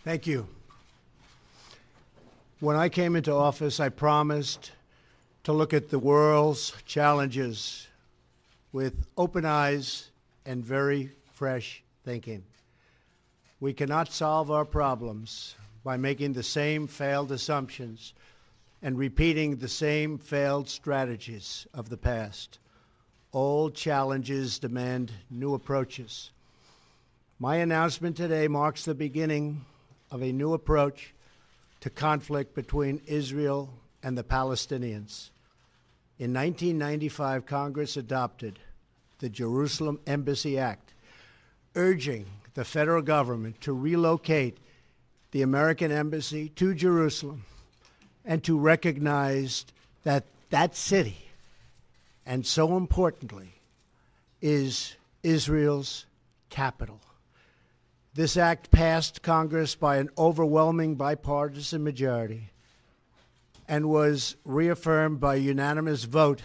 Thank you. When I came into office, I promised to look at the world's challenges with open eyes and very fresh thinking. We cannot solve our problems by making the same failed assumptions and repeating the same failed strategies of the past. Old challenges demand new approaches. My announcement today marks the beginning of a new approach to conflict between Israel and the Palestinians. In 1995, Congress adopted the Jerusalem Embassy Act, urging the federal government to relocate the American embassy to Jerusalem and to recognize that that city, and so importantly, is Israel's capital. This act passed Congress by an overwhelming bipartisan majority and was reaffirmed by a unanimous vote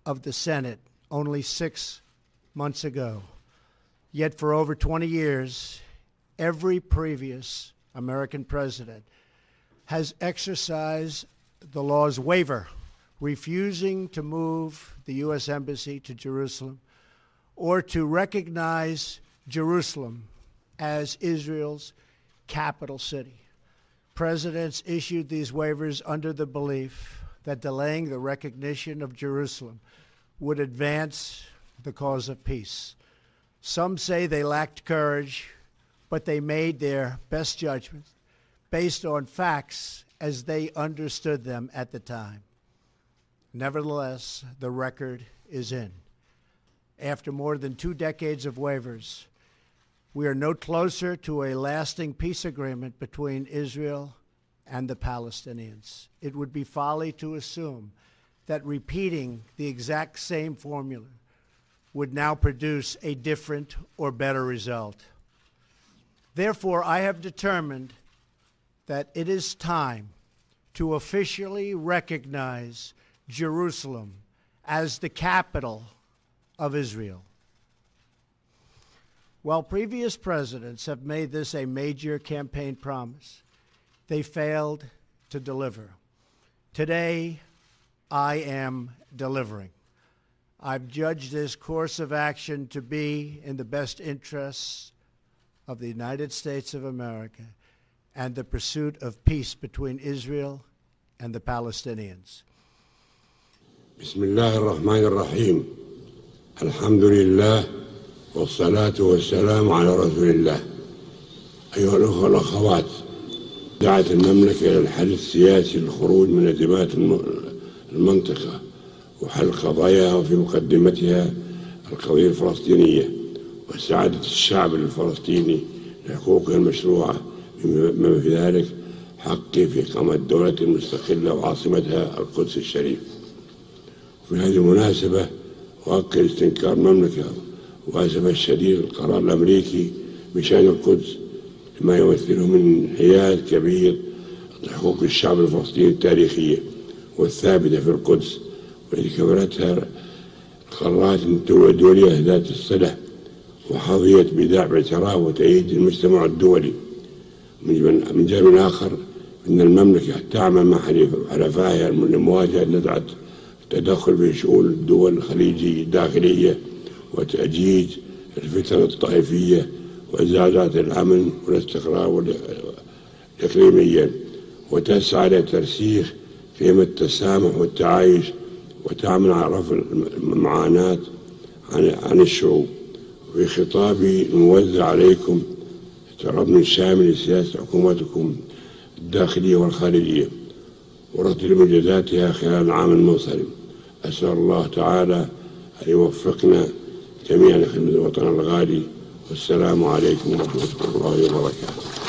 of the Senate only 6 months ago. Yet for over 20 years, every previous American president has exercised the law's waiver, refusing to move the U.S. Embassy to Jerusalem or to recognize Jerusalem as Israel's capital city. Presidents issued these waivers under the belief that delaying the recognition of Jerusalem would advance the cause of peace. Some say they lacked courage, but they made their best judgments based on facts as they understood them at the time. Nevertheless, the record is in. After more than 2 decades of waivers, we are no closer to a lasting peace agreement between Israel and the Palestinians. It would be folly to assume that repeating the exact same formula would now produce a different or better result. Therefore, I have determined that it is time to officially recognize Jerusalem as the capital of Israel. While previous presidents have made this a major campaign promise, they failed to deliver. Today, I am delivering. I've judged this course of action to be in the best interests of the United States of America and the pursuit of peace between Israel and the Palestinians. Bismillah ar-Rahman ar-Rahim. Alhamdulillah. والصلاة والسلام على رسول الله. أيها الأخوة والأخوات، دعت المملكة إلى الحل السياسي للخروج من أزمات المنطقة وحل قضاياها، وفي مقدمتها القضية الفلسطينية واستعادة الشعب الفلسطيني لحقوقه المشروعة، بما في ذلك حقه في إقامة دولة مستقلة وعاصمتها القدس الشريف. وفي هذه المناسبة أؤكد استنكار المملكة وأسف الشديد القرار الأمريكي بشأن القدس، لما يمثله من انحياز كبير لحقوق الشعب الفلسطيني التاريخية والثابتة في القدس، والتي كفلتها القرارات الدولية ذات الصلة وحظيت بدعم اعتراف وتأييد المجتمع الدولي. من جانب آخر، إن المملكة تعمل مع حلفائها لمواجهة نزعة التدخل في شؤون الدول الخليجية الداخلية وتأجيج الفتن الطائفية وإزعاجات الأمن والاستقرار الإقليمية، وتسعى لترسيخ قيم التسامح والتعايش، وتعمل على رفع المعاناة عن الشعوب. في خطابي الموزع عليكم ترضم شامل لسياسة حكومتكم الداخلية والخارجية ورد لمنجزاتها خلال العام المنصرم. أسأل الله تعالى أن يوفقنا جميعا لخدمة الوطن الغالي، والسلام عليكم ورحمة الله وبركاته.